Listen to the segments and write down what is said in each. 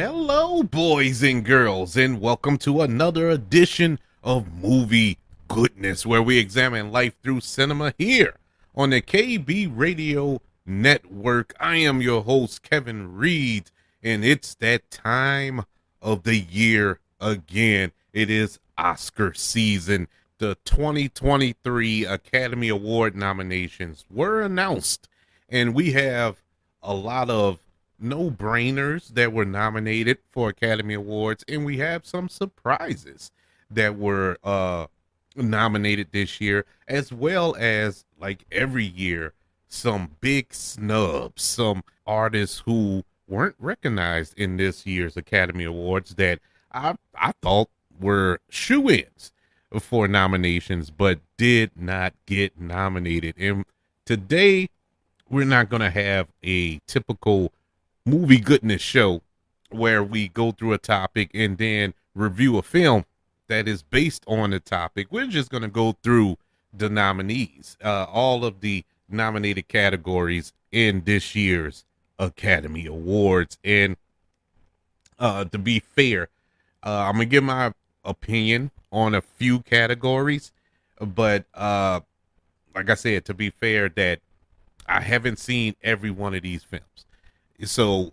Hello, boys and girls, and welcome to another edition of Movie Goodness, where we examine life through cinema here on the KB Radio Network. I am your host, Kevin Reed, and it's that time of the year again. It is Oscar season. The 2023 Academy Award nominations were announced, and we have a lot of no-brainers that were nominated for Academy Awards, and we have some surprises that were nominated this year, as well as, like every year, some big snubs, some artists who weren't recognized in this year's Academy Awards that I thought were shoo-ins for nominations, but did not get nominated. And today, we're not going to have a typical movie goodness show where we go through a topic and then review a film that is based on the topic. We're just going to go through the nominees, all of the nominated categories in this year's Academy Awards. And to be fair, I'm going to give my opinion on a few categories, but like I said, to be fair, that I haven't seen every one of these films. So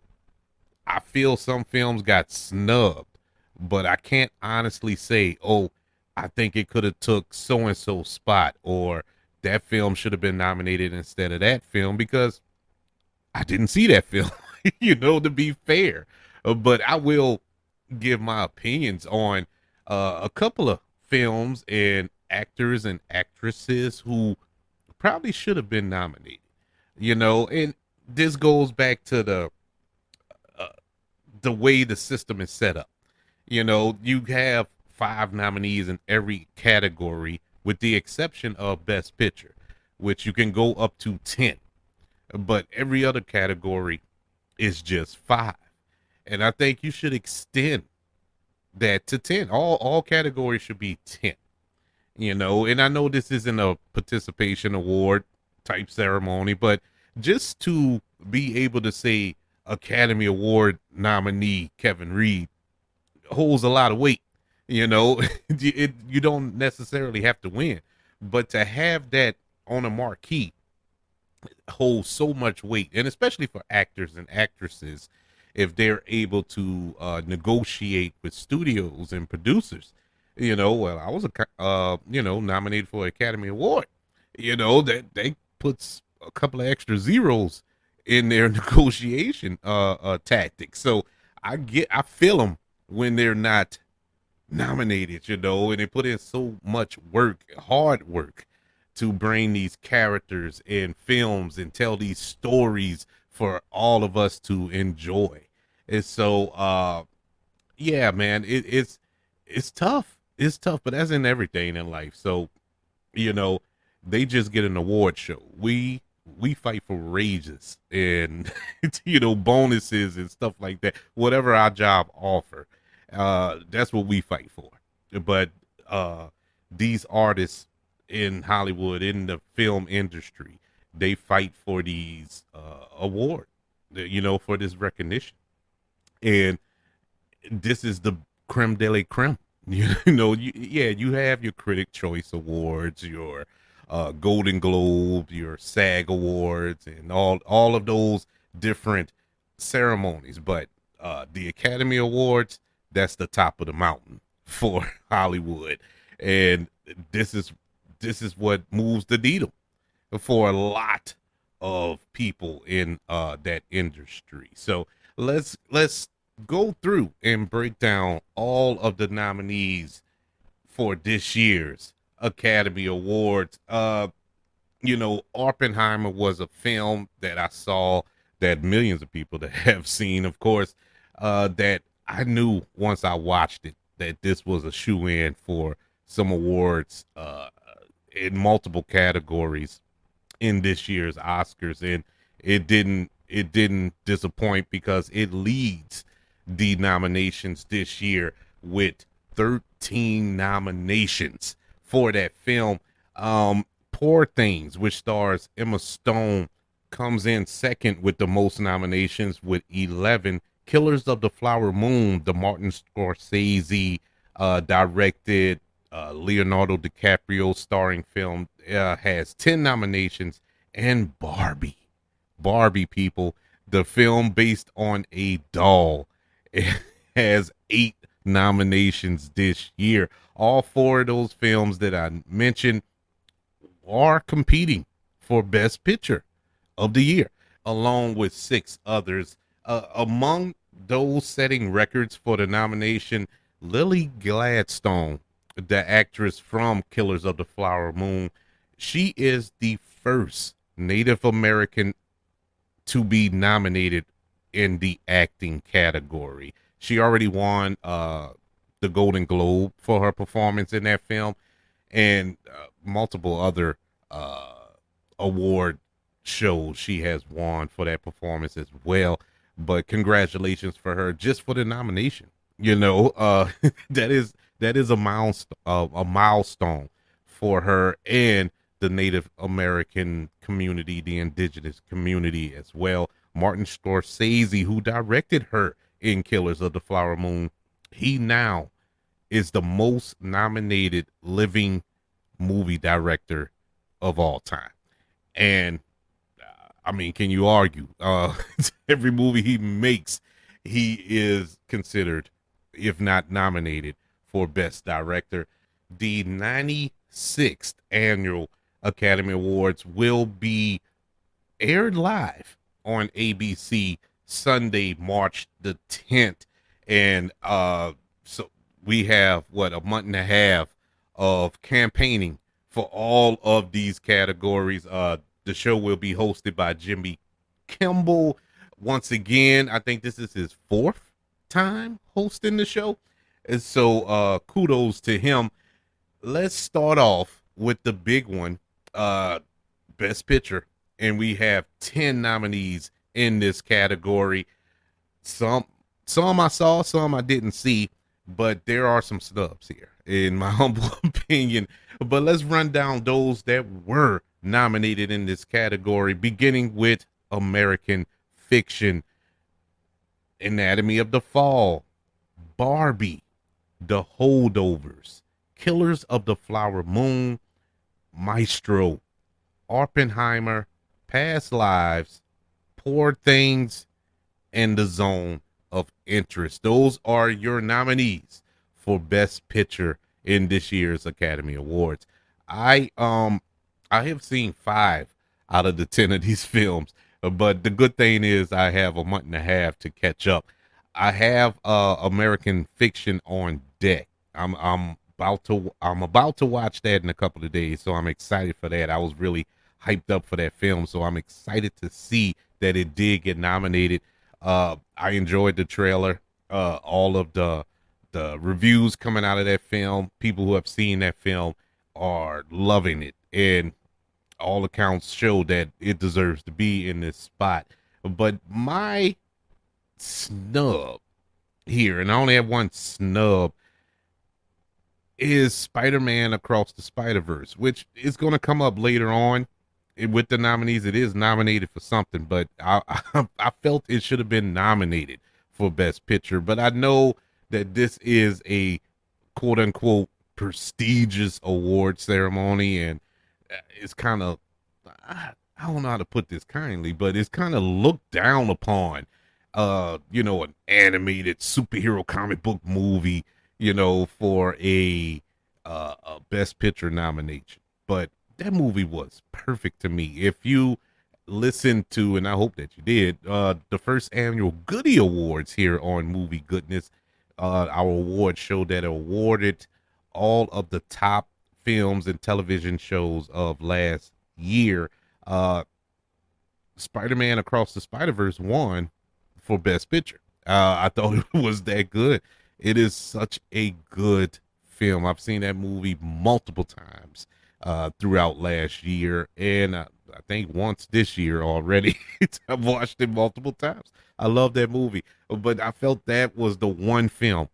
I feel some films got snubbed, but I can't honestly say, oh, I think it could have took so and so spot, or that film should have been nominated instead of that film, because I didn't see that film. To be fair. But I will give my opinions on a couple of films and actors and actresses who probably should have been nominated. And this goes back to the way the system is set up. You have 5 nominees in every category, with the exception of Best Picture, which you can go up to 10. But every other category is just 5. And I think you should extend that to 10. All categories should be 10. And I know this isn't a participation award type ceremony, but just to be able to say Academy Award nominee Kevin Reed holds a lot of weight. You don't necessarily have to win, but to have that on a marquee holds so much weight, and especially for actors and actresses, if they're able to negotiate with studios and producers. Well, I was nominated for Academy Award. That puts a couple of extra zeros in their negotiation tactics. So I feel them when they're not nominated, and they put in so much work, hard work, to bring these characters in films and tell these stories for all of us to enjoy. And so yeah, man, it's tough. It's tough, but that's in everything in life. So, they just get an award show. We fight for raises and bonuses and stuff like that. Whatever our job offer, that's what we fight for. But these artists in Hollywood, in the film industry, they fight for these award, for this recognition. And this is the creme de la creme. You have your Critic Choice Awards, your Golden Globe, your SAG Awards, and all of those different ceremonies. But the Academy Awards, that's the top of the mountain for Hollywood, and this is what moves the needle for a lot of people in that industry. So let's go through and break down all of the nominees for this year's Academy Awards. Oppenheimer was a film that I saw, that millions of people that have seen, of course, that I knew once I watched it that this was a shoe-in for some awards in multiple categories in this year's Oscars, and it didn't disappoint, because it leads the nominations this year with 13 nominations for that film. Poor Things, which stars Emma Stone, comes in second with the most nominations with 11, Killers of the Flower Moon, the Martin Scorsese directed, Leonardo DiCaprio starring film, has 10 nominations. And Barbie, people, the film based on a doll, it has 8 nominations this year. All four of those films that I mentioned are competing for Best Picture of the year, along with 6 others. Among those setting records for the nomination, Lily Gladstone, the actress from Killers of the Flower Moon, she is the first Native American to be nominated in the acting category. She already won the Golden Globe for her performance in that film, and multiple other uh, award shows she has won for that performance as well. But congratulations for her just for the nomination. That is a milestone for her and the Native American community, the indigenous community as well. Martin Scorsese, who directed her in Killers of the Flower Moon, he now is the most nominated living movie director of all time. And I mean, can you argue? Every movie he makes, he is considered, if not nominated, for Best Director. The 96th Annual Academy Awards will be aired live on ABC Sunday, March the 10th. And so we have, what, a month and a half of campaigning for all of these categories. The show will be hosted by Jimmy Kimball. Once again, I think this is his 4th time hosting the show. And so kudos to him. Let's start off with the big one, Best Picture. And we have 10 nominees in this category. Some I saw, some I didn't see, but there are some snubs here, in my humble opinion. But let's run down those that were nominated in this category, beginning with American Fiction, Anatomy of the Fall, Barbie, The Holdovers, Killers of the Flower Moon, Maestro, Oppenheimer, Past Lives, Poor Things, and The Zone of Interest. Those are your nominees for Best Picture in this year's Academy Awards. I have seen 5 out of the 10 of these films, but the good thing is I have a month and a half to catch up. I have American Fiction on deck. I'm about to watch that in a couple of days, so I'm excited for that. I was really hyped up for that film, so I'm excited to see that it did get nominated. I enjoyed the trailer. All of the reviews coming out of that film, people who have seen that film are loving it, and all accounts show that it deserves to be in this spot. But my snub here, and I only have one snub, is Spider-Man Across the Spider-Verse, which is going to come up later on with the nominees. It is nominated for something, but I felt it should have been nominated for Best Picture. But I know that this is a quote unquote prestigious award ceremony, and it's kind of, I don't know how to put this kindly, but it's kind of looked down upon. An animated superhero comic book movie, for a Best Picture nomination. But that movie was perfect to me. If you listened to, and I hope that you did, the first annual Goody Awards here on Movie Goodness, our award show that awarded all of the top films and television shows of last year, Spider-Man Across the Spider-Verse won for Best Picture. I thought it was that good. It is such a good film. I've seen that movie multiple times throughout last year, and I think once this year already. I've watched it multiple times. I love that movie, but I felt that was the one film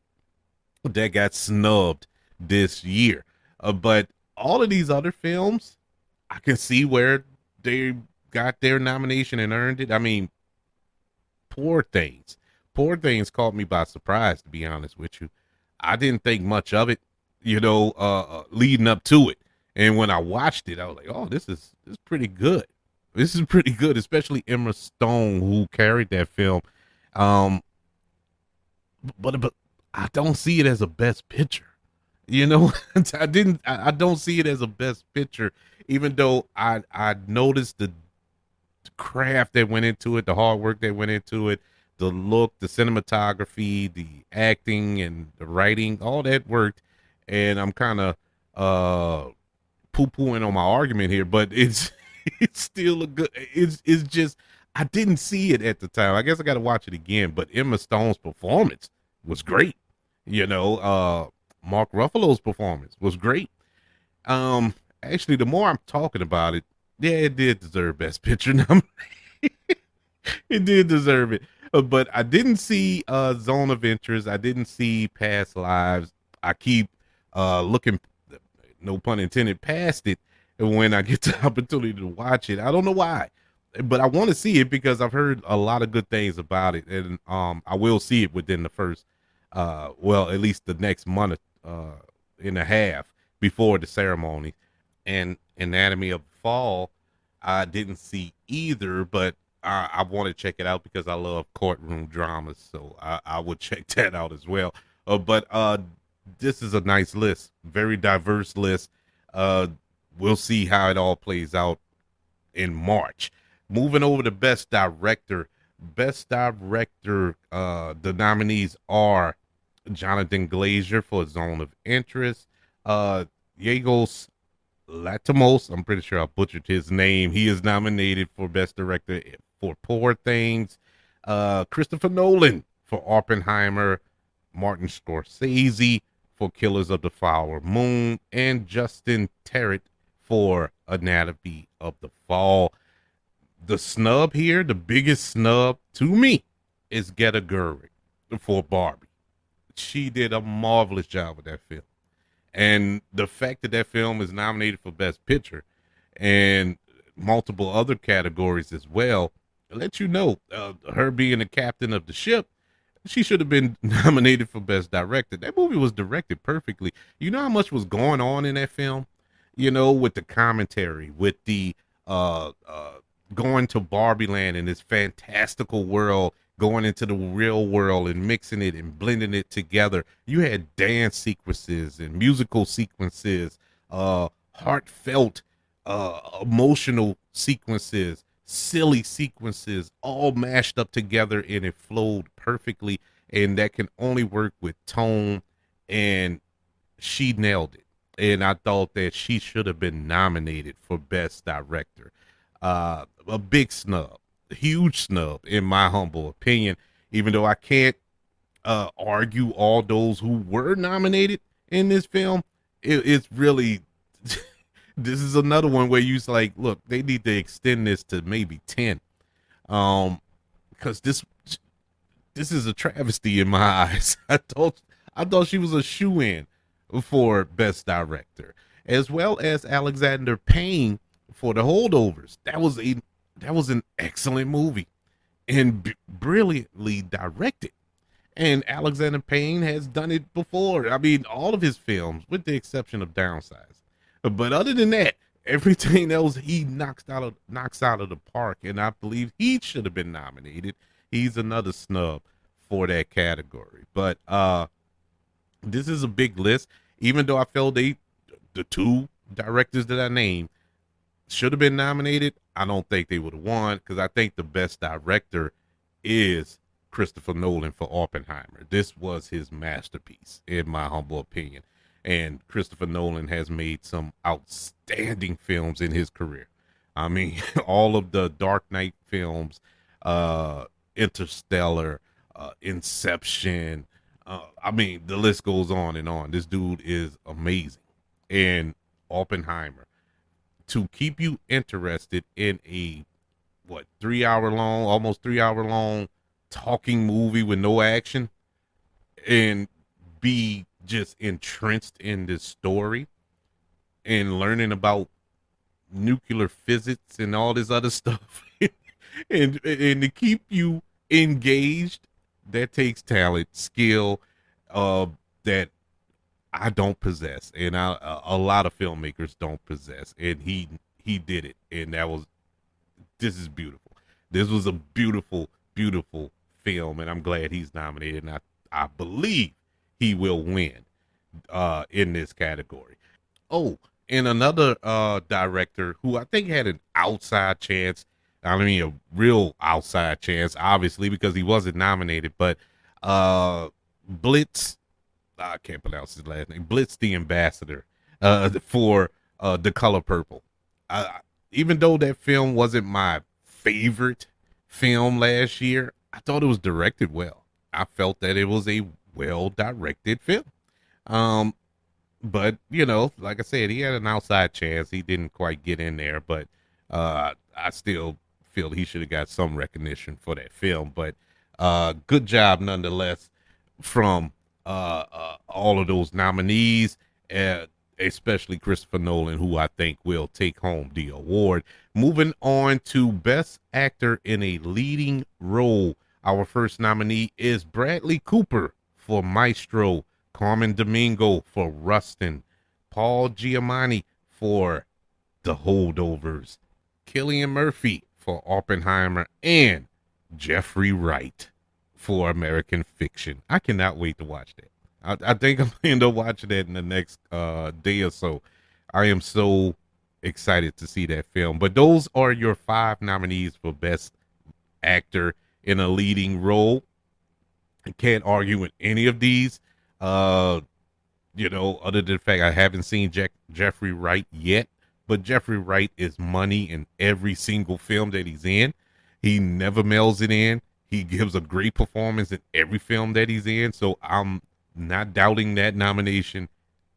that got snubbed this year. But all of these other films, I can see where they got their nomination and earned it. I mean, Poor Things. Poor Things caught me by surprise, to be honest with you. I didn't think much of it, leading up to it. And when I watched it, I was like, "Oh, this is pretty good. This is pretty good," especially Emma Stone, who carried that film. Um, but I don't see it as a best picture. You know, I don't see it as a best picture, even though I noticed the craft that went into it, the hard work that went into it, the look, the cinematography, the acting, and the writing, all that worked. And I'm kind of poo pooing on my argument here, but it's it's still a good. It's just I didn't see it at the time. I guess I got to watch it again. But Emma Stone's performance was great. Mark Ruffalo's performance was great. Um, Actually, the more I'm talking about it, yeah, it did deserve Best Picture. It did deserve it. But I didn't see Zone of Interest. I didn't see Past Lives. I keep looking, no pun intended, past it when I get the opportunity to watch it. I don't know why, but I want to see it because I've heard a lot of good things about it, and I will see it within the first, well, at least the next month and a half before the ceremony. And Anatomy of Fall, I didn't see either, but I want to check it out because I love courtroom dramas, so I would check that out as well. But this is a nice list, very diverse list. Uh, we'll see how it all plays out in March. Moving over to Best Director. Best Director, the nominees are Jonathan Glazer for Zone of Interest, Yegos Latimos, I'm pretty sure I butchered his name. He is nominated for Best Director for Poor Things. Christopher Nolan for Oppenheimer. Martin Scorsese for Killers of the Flower Moon. And Justin Terrett for Anatomy of the Fall. The snub here, the biggest snub to me, is Greta Gerwig for Barbie. She did a marvelous job with that film. And the fact that that film is nominated for Best Picture and multiple other categories as well, lets you know her being the captain of the ship, she should have been nominated for Best Director. That movie was directed perfectly. You know how much was going on in that film? With the commentary, with the going to Barbie Land in this fantastical world, going into the real world and mixing it and blending it together. You had dance sequences and musical sequences, heartfelt, emotional sequences, silly sequences, all mashed up together, and it flowed perfectly. And that can only work with tone, and she nailed it. And I thought that she should have been nominated for Best Director. A big snub, a huge snub, in my humble opinion. Even though I can't argue all those who were nominated in this film, it's really this is another one where you're like, look, they need to extend this to maybe 10, because this is a travesty in my eyes. I thought she was a shoe-in for Best Director, as well as Alexander Payne for The Holdovers. That was an excellent movie and brilliantly directed. And Alexander Payne has done it before. I mean, all of his films, with the exception of Downsize. But other than that, everything else he knocks out of the park, and I believe he should have been nominated. He's another snub for that category. But this is a big list. Even though I felt the two directors that I named should have been nominated, I don't think they would have won, because I think the best director is Christopher Nolan for Oppenheimer. This was his masterpiece, in my humble opinion. And Christopher Nolan has made some outstanding films in his career. I mean, all of the Dark Knight films, Interstellar, Inception. I mean, the list goes on and on. This dude is amazing. And Oppenheimer, to keep you interested in a 3 hour long, almost 3 hour long talking movie with no action, and be just entrenched in this story and learning about nuclear physics and all this other stuff, and to keep you engaged that takes talent, skill, uh, that I don't possess, and a lot of filmmakers don't possess, and he did it, and that was this is beautiful. This was a beautiful, beautiful film, and I'm glad he's nominated, and I believe he will win in this category. Oh, and another director who I think had an outside chance. I mean, a real outside chance, obviously, because he wasn't nominated. But Blitz, I can't pronounce his last name. Blitz the Ambassador for The Color Purple. Even though that film wasn't my favorite film last year, I thought it was directed well. I felt that it was a well directed film. Um, but like I said, he had an outside chance. He didn't quite get in there, but I still feel he should have got some recognition for that film. But good job nonetheless from all of those nominees, uh, especially Christopher Nolan, who I think will take home the award. Moving on to Best Actor in a Leading Role. Our first nominee is Bradley Cooper for Maestro, Carmen Domingo for Rustin, Paul Giamatti for The Holdovers, Cillian Murphy for Oppenheimer, and Jeffrey Wright for American Fiction. I cannot wait to watch that. I think I'm going to watch that in the next day or so. I am so excited to see that film. But those are your 5 nominees for Best Actor in a Leading Role. I can't argue with any of these. Uh, other than the fact I haven't seen Jeffrey Wright yet, but Jeffrey Wright is money in every single film that he's in. He never mails it in. He gives a great performance in every film that he's in. So I'm not doubting that nomination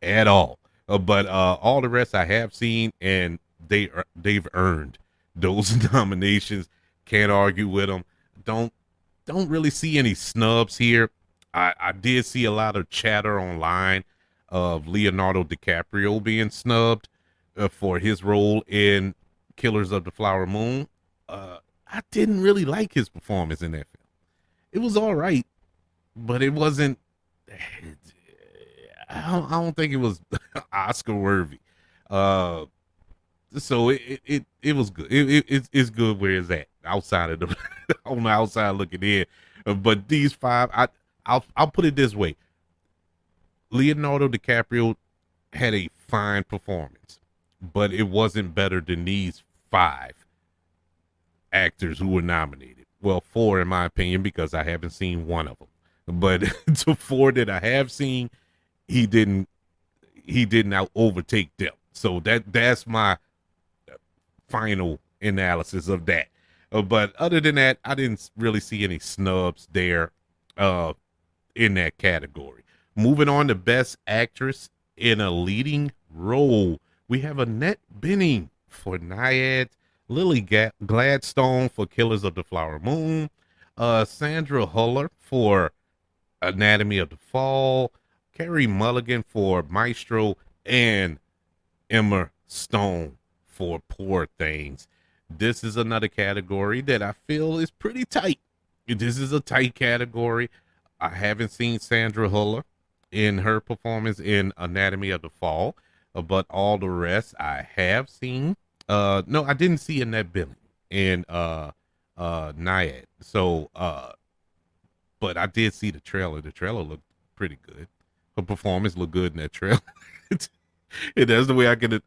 at all. But all the rest I have seen, and they've earned those nominations. Can't argue with them. Don't don't really see any snubs here. I did see a lot of chatter online of Leonardo DiCaprio being snubbed for his role in Killers of the Flower Moon. I didn't really like his performance in that film. It was all right, but it wasn't. I don't think it was Oscar worthy. Uh, so it was good. It's good where it's at outside of the on the outside looking in. But these 5, I'll put it this way: Leonardo DiCaprio had a fine performance, but it wasn't better than these 5 actors who were nominated. Well, 4 in my opinion, because I haven't seen one of them. But the 4 that I have seen, he didn't out overtake them. So that's my final analysis of that. But other than that, I didn't really see any snubs there in that category. Moving on to Best Actress in a Leading Role, we have Annette Bening for Naiad, Lily Gladstone for Killers of the Flower Moon, Sandra Huller for Anatomy of the Fall, Carey Mulligan for Maestro, and Emma Stone for Poor Things. This is another category that I feel is pretty tight. This is a tight category. I haven't seen Sandra Huller in her performance in Anatomy of the Fall, but all the rest I have seen. No, I didn't see Annette Bening in Naiad. So but I did see the trailer. The trailer looked pretty good. Her performance looked good in that trailer. And that's the way I could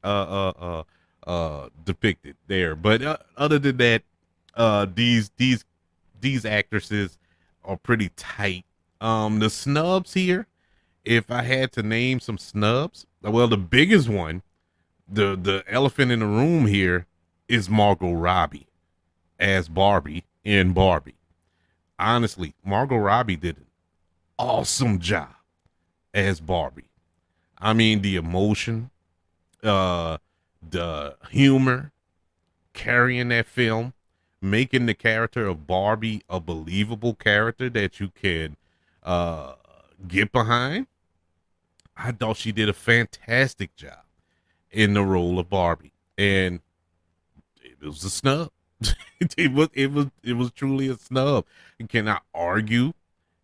depict it there. But other than that, these actresses are pretty tight. The snubs here, if I had to name some snubs, well, the biggest one, the elephant in the room here, is Margot Robbie as Barbie in Barbie. Honestly, Margot Robbie did an awesome job as Barbie. I mean, the emotion, uh, the humor, carrying that film, making the character of Barbie a believable character that you can uh, get behind. I thought she did a fantastic job in the role of Barbie, and it was a snub. It was truly a snub. You cannot argue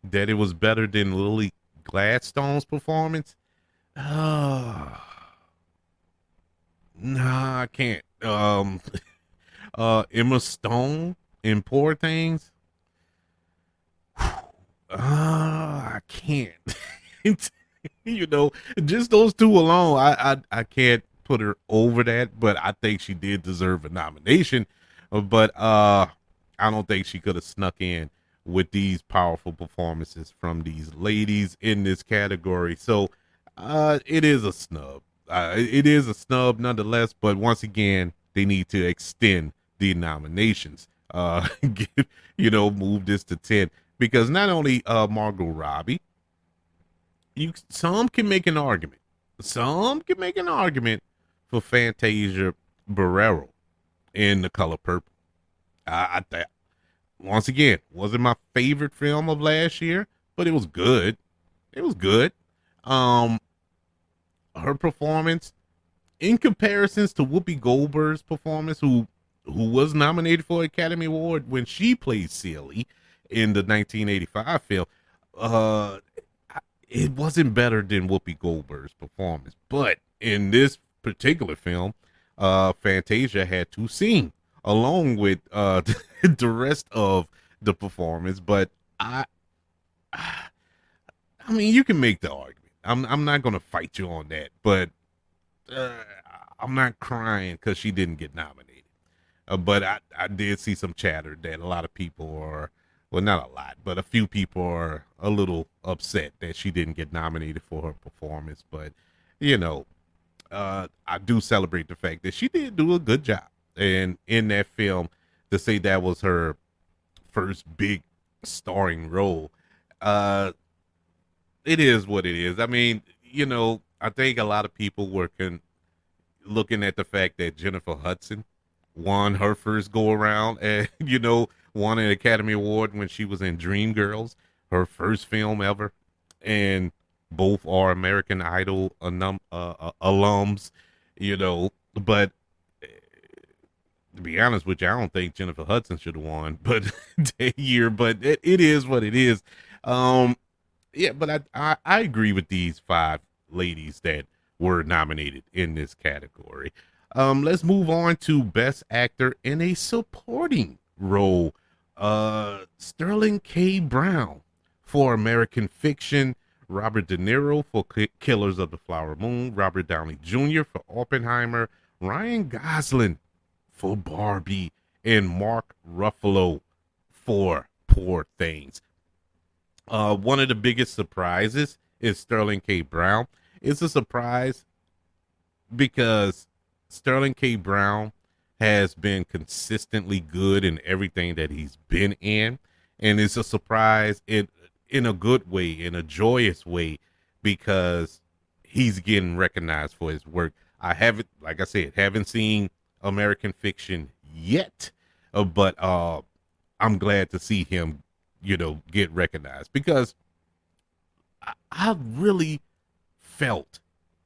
that it was better than Lily Gladstone's performance. Nah, I can't. Emma Stone in Poor Things. I can't. you know, just those two alone, I can't put her over that. But I think she did deserve a nomination. But I don't think she could have snuck in with these powerful performances from these ladies in this category. So it is a snub. It is a snub nonetheless. But once again, they need to extend the nominations. Give, move this to 10 because not only Margot Robbie, some can make an argument. Some can make an argument for Fantasia Barrero in The Color Purple. I once again wasn't my favorite film of last year, but it was good. It was good. Um, her performance in comparisons to Whoopi Goldberg's performance, who was nominated for an Academy Award when she played Celie in the 1985 film, uh, it wasn't better than Whoopi Goldberg's performance. But in this particular film, Fantasia had to sing along with the rest of the performance. But I mean, you can make the argument. I'm not gonna fight you on that, but uh, I'm not crying because she didn't get nominated. But I did see some chatter that a lot of people are, well, not a lot, but a few people are a little upset that she didn't get nominated for her performance. But, you know, I do celebrate the fact that she did do a good job. And in that film, to say that was her first big starring role, uh, it is what it is. I mean, I think a lot of people were looking at the fact that Jennifer Hudson won her first go around and won an Academy Award when she was in Dreamgirls, her first film ever, and both are American Idol alums, but to be honest with you, I don't think Jennifer Hudson should have won but that year, but it is what it is. um yeah, but I agree with these five ladies that were nominated in this category. Let's move on to Best Actor in a Supporting Role. Sterling K. Brown for American Fiction, Robert De Niro for Killers of the Flower Moon, Robert Downey Jr. for Oppenheimer, Ryan Gosling for Barbie, and Mark Ruffalo for Poor Things. One of the biggest surprises is Sterling K. Brown. It's a surprise because Sterling K. Brown has been consistently good in everything that he's been in, and it's a surprise in a good way, in a joyous way, because he's getting recognized for his work. I haven't, like I said, haven't seen American Fiction yet, but I'm glad to see him, get recognized because I really felt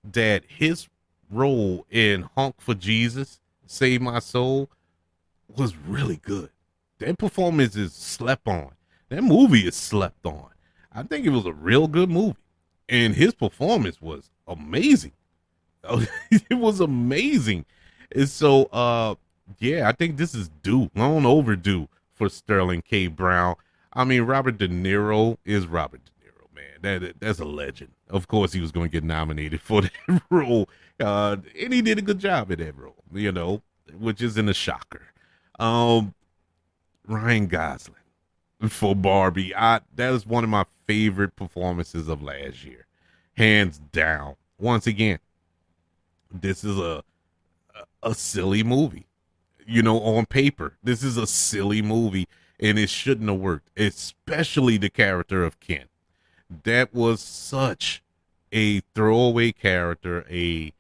that his role in Honk for Jesus, Save My Soul, was really good. That performance is slept on. That movie is slept on. I think it was a real good movie. And his performance was amazing. It was amazing. And so yeah, I think this is due, long overdue for Sterling K. Brown. I mean, Robert De Niro is Robert De Niro, man. That's a legend. Of course, he was going to get nominated for that role, and he did a good job in that role, which isn't a shocker. Um, Ryan Gosling for Barbie, that is one of my favorite performances of last year, hands down. Once again, this is a silly movie. On paper, this is a silly movie, and it shouldn't have worked, especially the character of Ken. That was such a throwaway character, a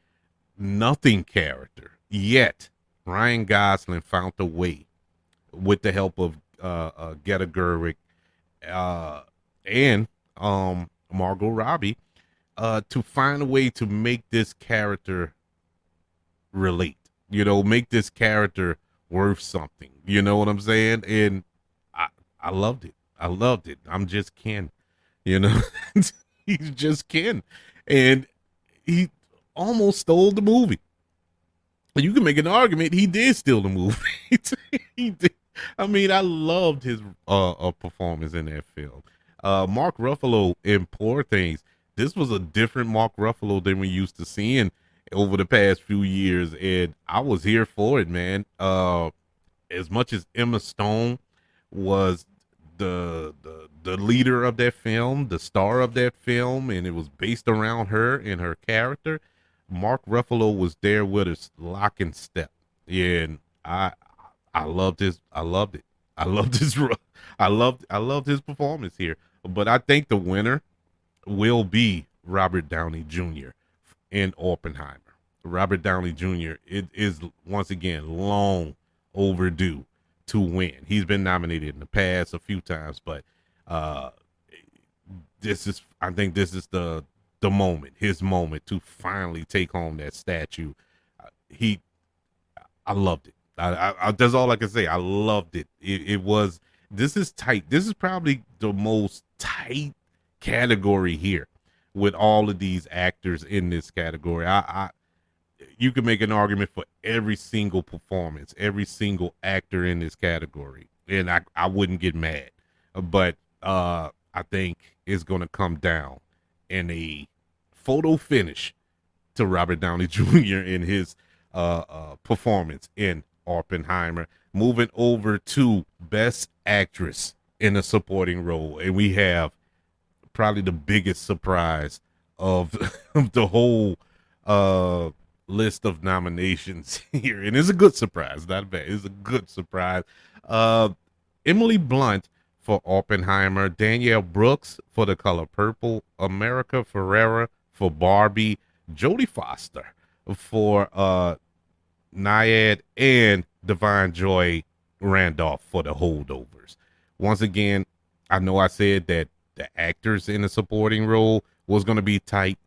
nothing character. Yet, Ryan Gosling found a way, with the help of Greta Gerwig and Margot Robbie, to find a way to make this character relate, make this character worth something. You know what I'm saying? And I loved it. I loved it. I'm just Ken. You know, he's just Ken, and he almost stole the movie. You can make an argument he did steal the movie. He did. I mean, I loved his performance in that film. Mark Ruffalo in Poor Things. This was a different Mark Ruffalo than we used to seeing over the past few years, and I was here for it, man. As much as Emma Stone was the leader of that film, the star of that film, and it was based around her and her character. Mark Ruffalo was there with us, lock and step, and I loved his, I loved it, I loved his, I loved his performance here. But I think the winner will be Robert Downey Jr. in Oppenheimer. Robert Downey Jr. It is once again long overdue to win. He's been nominated in the past a few times, but uh I think this is the moment, his moment to finally take home that statue. He I loved it. That's all I can say. I loved it. It was, this is tight. This is probably the most tight category here with all of these actors in this category. You can make an argument for every single performance, every single actor in this category, and I wouldn't get mad. But I think it's going to come down in a photo finish to Robert Downey Jr. in his performance in Oppenheimer. Moving over to Best Actress in a Supporting Role, and we have probably the biggest surprise of, of the whole list of nominations here, and it's a good surprise, not bad. It's a good surprise. Uh, Emily Blunt for Oppenheimer, Danielle Brooks for The Color Purple, America Ferrera for Barbie, Jodie Foster for Nyad, and Divine Joy Randolph for The Holdovers. Once again, I know I said that the actors in a supporting role was going to be tight.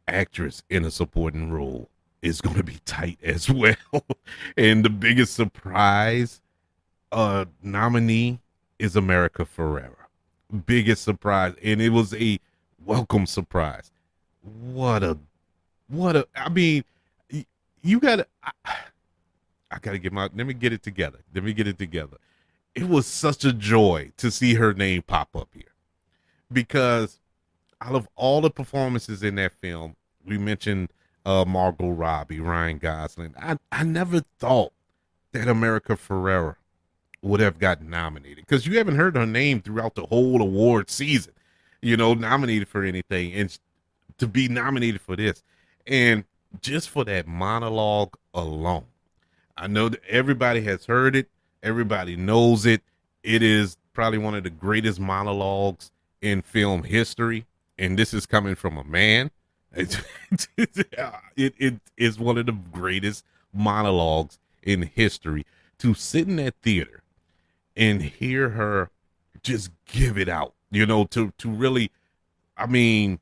Actress in a supporting role is going to be tight as well. And the biggest surprise nominee is America Ferrera. Biggest surprise, and it was a welcome surprise. What a I mean, you gotta I gotta get my, let me get it together. Let me get it together. It was such a joy to see her name pop up here, because out of all the performances in that film, we mentioned Margot Robbie, Ryan Gosling. I never thought that America Ferrera would have gotten nominated, because you haven't heard her name throughout the whole award season, nominated for anything, and to be nominated for this, and just for that monologue alone. I know that everybody has heard it, everybody knows it. It is probably one of the greatest monologues in film history, and this is coming from a man. It is one of the greatest monologues in history. To sit in that theater and hear her just give it out, to really, I mean,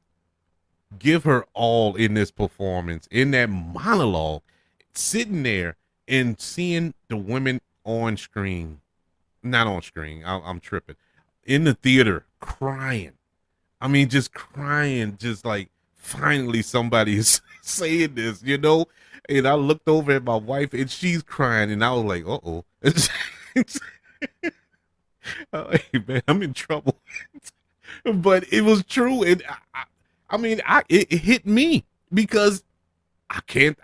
give her all in this performance, in that monologue, sitting there and seeing the women on screen, not on screen, I'm tripping, in the theater crying. I mean, just crying, just like finally somebody is saying this. And I looked over at my wife and she's crying, and I was like, uh oh. Hey, man, I'm in trouble. But it was true. And I mean, it hit me, because I can't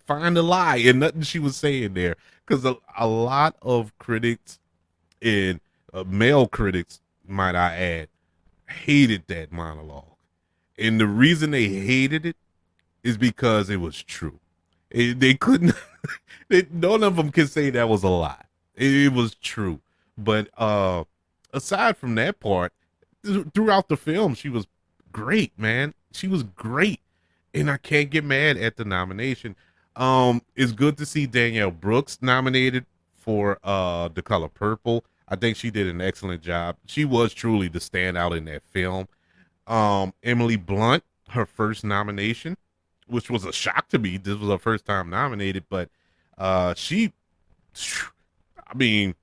find a lie in nothing she was saying there, because a lot of critics, and male critics, might I add, hated that monologue, and the reason they hated it is because it was true. They couldn't. None of them can say that was a lie. It was true. But aside from that part, throughout the film, she was great, man. She was great, and I can't get mad at the nomination. It's good to see Danielle Brooks nominated for The Color Purple. I think she did an excellent job. She was truly the standout in that film. Emily Blunt, her first nomination, which was a shock to me. This was her first time nominated, but she, I mean,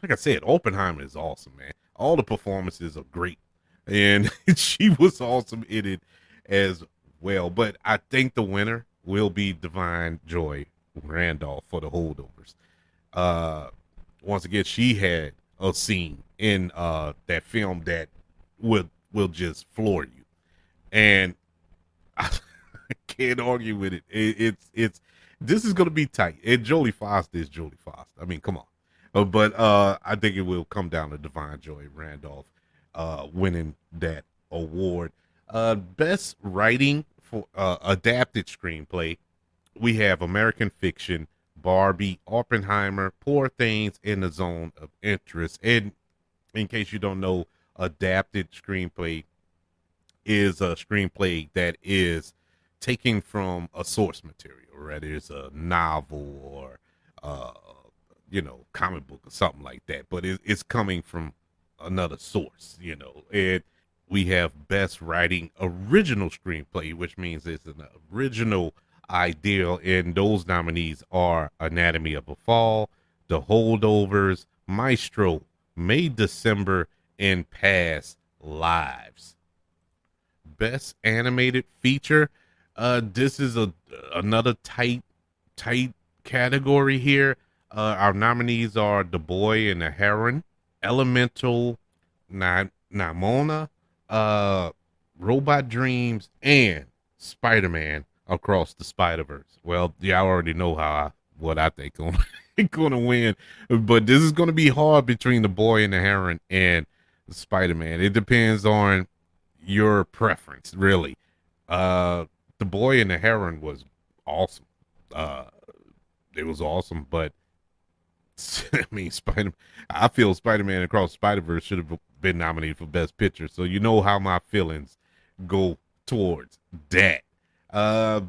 like I said, Oppenheimer is awesome, man. All the performances are great and she was awesome in it as well. But I think the winner will be Divine Joy Randolph for the holdovers. Uh, Once again, she had a scene in that film that will just floor you, and I can't argue with it. It's this is gonna be tight. And Jodie Foster is Jodie Foster. I mean, come on. But I think it will come down to Divine Joy Randolph winning that award. Best writing for adapted screenplay. We have American Fiction, Barbie, Oppenheimer, Poor Things, in the Zone of Interest. And in case you don't know, adapted screenplay is a screenplay that is taken from a source material, right? It's a novel or uh, comic book or something like that, but it's coming from another source, And we have best writing original screenplay, which means it's an original idea, and those nominees are Anatomy of a Fall, The Holdovers, Maestro, May December, and Past Lives. Best animated feature. This is another tight category here. Our nominees are The Boy and the Heron, Elemental, Nimona, Robot Dreams, and Spider-Man Across the Spider-Verse. Well, yeah, I already know what I think on gonna win, but this is gonna be hard between The Boy and the Heron and Spider-Man. It depends on your preference, really. The Boy and the Heron was awesome. Uh, it was awesome, but I mean, I feel Spider-Man Across Spider-Verse should have been nominated for Best Picture. So you know how my feelings go towards that.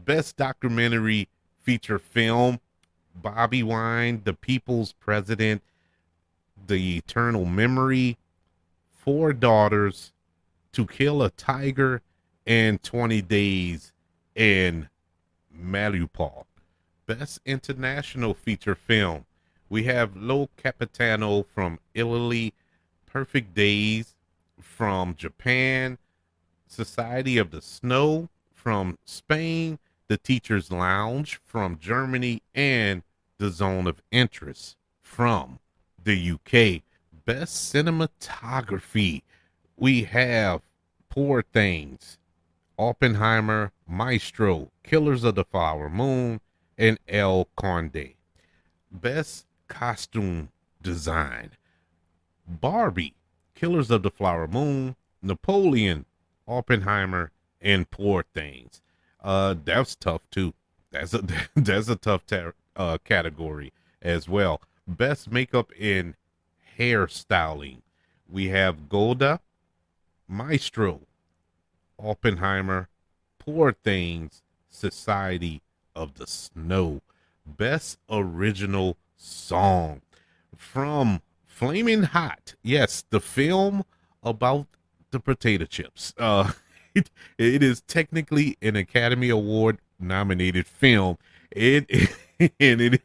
Best Documentary Feature Film: Bobby Wine, The People's President, The Eternal Memory, Four Daughters, To Kill a Tiger, and 20 Days in Mariupol. Best International Feature Film: we have Lo Capitano from Italy, Perfect Days from Japan, Society of the Snow from Spain, The Teacher's Lounge from Germany, and The Zone of Interest from the UK. Best Cinematography: we have Poor Things, Oppenheimer, Maestro, Killers of the Flower Moon, and El Conde. Best Costume Design: Barbie, Killers of the Flower Moon, Napoleon, Oppenheimer, and Poor Things. That's tough too. That's a that's a tough category as well. Best Makeup and Hairstyling: we have Golda, Maestro, Oppenheimer, Poor Things, Society of the Snow. Best Original Song: from Flaming Hot. Yes, the film about the potato chips. It is technically an Academy Award nominated film. It and it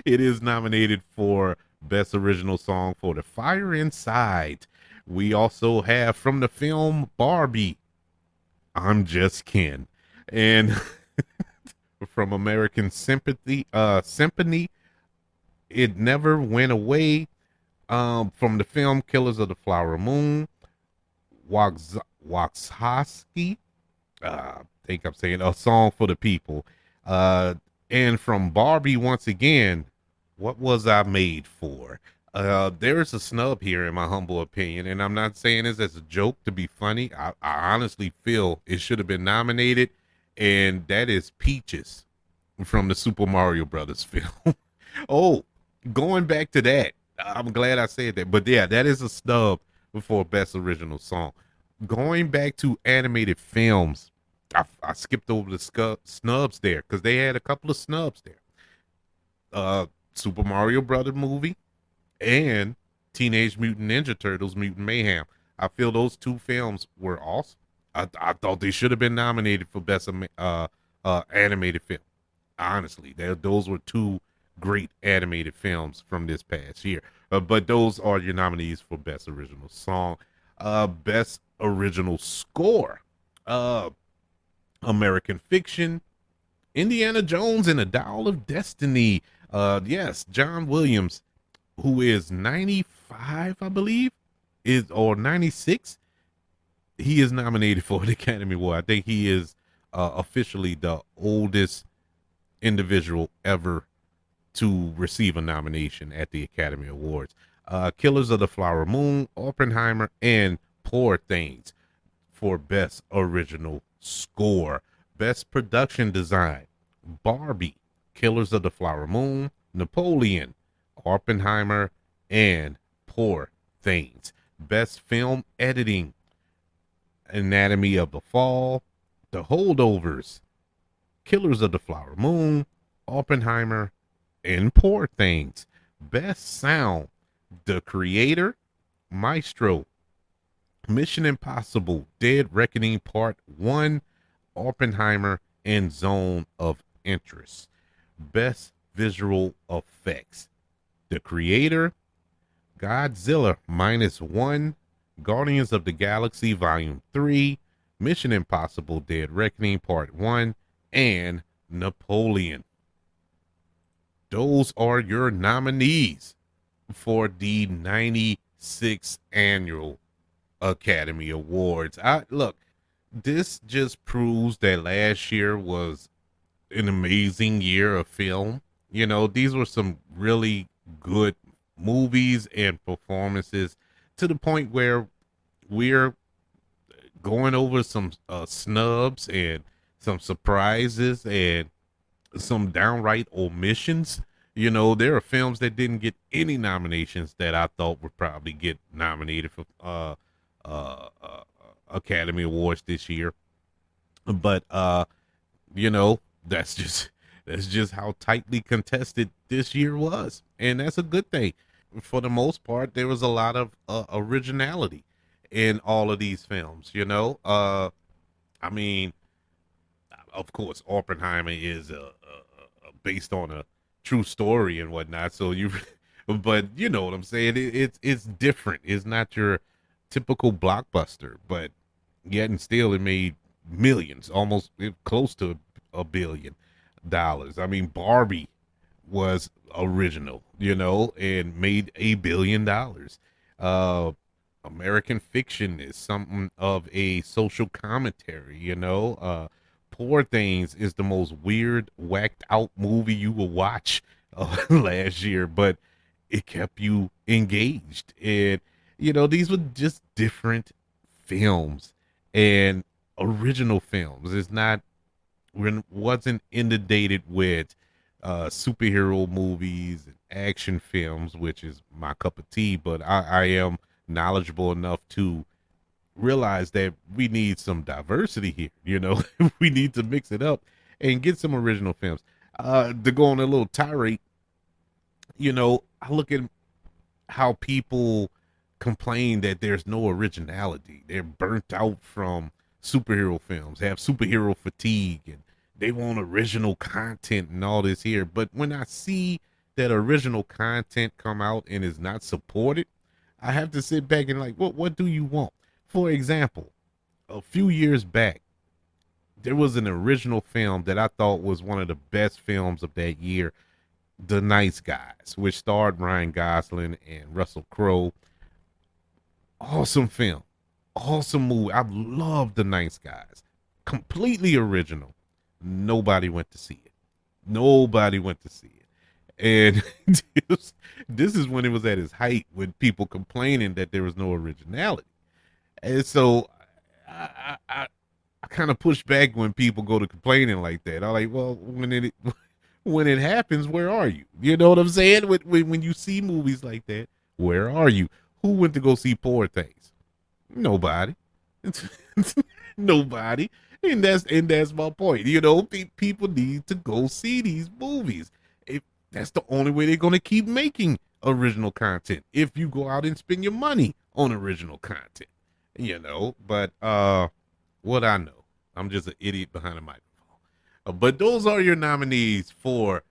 is nominated for Best Original Song for The Fire Inside. We also have from the film Barbie, I'm Just Ken. And from American Symphony, It Never Went Away. From the film Killers of the Flower Moon, Waxhawski, I think I'm saying A Song for the People. And from Barbie, once again, What Was I Made For? There is a snub here, in my humble opinion, and I'm not saying this as a joke to be funny. I honestly feel it should have been nominated, and that is Peaches from the Super Mario Brothers film. Oh, going back to that, I'm glad I said that. But yeah, that is a snub for Best Original Song. Going back to animated films, I skipped over the snubs there because they had a couple of snubs there. Super Mario Brothers movie and Teenage Mutant Ninja Turtles Mutant Mayhem. I feel those two films were awesome. I thought they should have been nominated for Best Animated Film. Honestly, those were two great animated films from this past year. But those are your nominees for Best Original Song. Best original score. Uh, American Fiction, Indiana Jones and the Dial of Destiny. Yes, John Williams, who is 95, I believe, is or 96. He is nominated for the Academy Award. I think he is officially the oldest individual ever to receive a nomination at the Academy Awards. Killers of the Flower Moon, Oppenheimer, and Poor Things for Best Original Score. Best Production Design, Barbie, Killers of the Flower Moon, Napoleon, Oppenheimer, and Poor Things. Best Film Editing, Anatomy of the Fall, The Holdovers, Killers of the Flower Moon, Oppenheimer, and Poor Things. Best Sound, The Creator, Maestro, Mission Impossible, Dead Reckoning Part 1, Oppenheimer, and Zone of Interest. Best Visual Effects, The Creator, Godzilla -1, Guardians of the Galaxy Volume 3, Mission Impossible, Dead Reckoning Part 1, and Napoleon. Those are your nominees for the 96th Annual Academy Awards. Look, this just proves that last year was an amazing year of film. You know, these were some really good movies and performances, to the point where we're going over some snubs and some surprises and some downright omissions. You know, there are films that didn't get any nominations that I thought would probably get nominated for uh, uh, Academy Awards this year. But you know, that's just how tightly contested this year was, and that's a good thing. For the most part, there was a lot of originality in all of these films. You know, I mean, of course, Oppenheimer is based on a true story and whatnot. So you, but you know what I'm saying? It's different. It's not your typical blockbuster, but yet and still, it made millions, almost close to $1 billion. I mean, Barbie was original, you know, and made $1 billion. Uh, American Fiction is something of a social commentary, you know. Poor Things is the most weird, whacked out movie you will watch last year, but it kept you engaged. And, you know, these were just different films and original films. It's not, wasn't inundated with superhero movies and action films, which is my cup of tea, but I am knowledgeable enough to realize that we need some diversity here. You know, we need to mix it up and get some original films. To go on a little tirade, you know, I look at how people complain that there's no originality. They're burnt out from superhero films, have superhero fatigue, and they want original content and all this here. But when I see that original content come out and is not supported, I have to sit back and like, what do you want? For example, a few years back, there was an original film that I thought was one of the best films of that year, The Nice Guys, which starred Ryan Gosling and Russell Crowe. Awesome film, awesome movie. I love The Nice Guys. Completely original. Nobody went to see it. Nobody went to see it. And this is when it was at its height, when people complaining that there was no originality. And so I kind of push back when people go to complaining like that. I'm like, well, when it happens, where are you? You know what I'm saying? When you see movies like that, where are you? Who went to go see Poor Things? Nobody. Nobody. And that's my point. You know, people need to go see these movies. If that's the only way they're gonna keep making original content. If you go out and spend your money on original content, you know. But what I know, I'm just an idiot behind a microphone. But those are your nominees for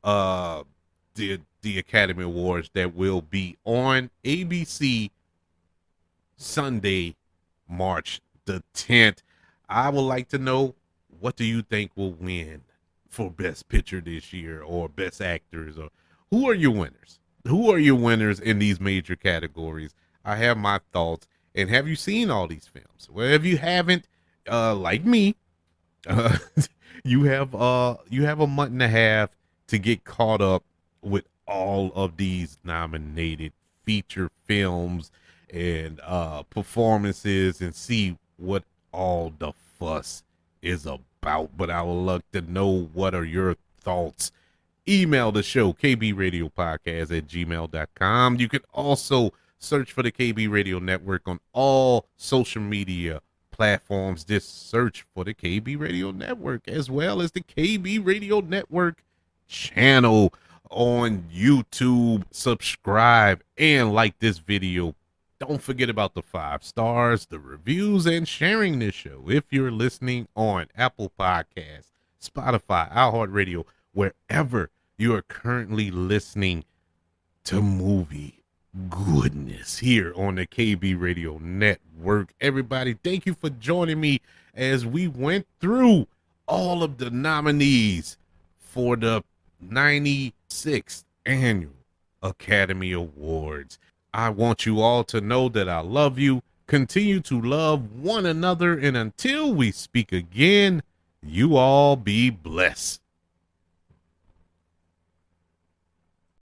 uh the Academy Awards that will be on ABC Sunday, March the 10th. I would like to know, what do you think will win for Best Picture this year, or Best Actors, or who are your winners? Who are your winners in these major categories? I have my thoughts. And have you seen all these films? Well, if you haven't, like me, uh, you have a month and a half to get caught up with all of these nominated feature films and performances, and see what all the fuss is about. But I would love to know, what are your thoughts? Email the show, kbradiopodcast@gmail.com. You can also search for the KB Radio Network on all social media platforms. Just search for the KB Radio Network, as well as the KB Radio Network channel on YouTube. Subscribe and like this video. Don't forget about the 5 stars, the reviews, and sharing this show. If you're listening on Apple Podcasts, Spotify, iHeartRadio, wherever you are currently listening to movie goodness here on the KB Radio Network. Everybody, thank you for joining me as we went through all of the nominees for the 96th Annual Academy Awards. I want you all to know that I love you. Continue to love one another, and until we speak again, you all be blessed.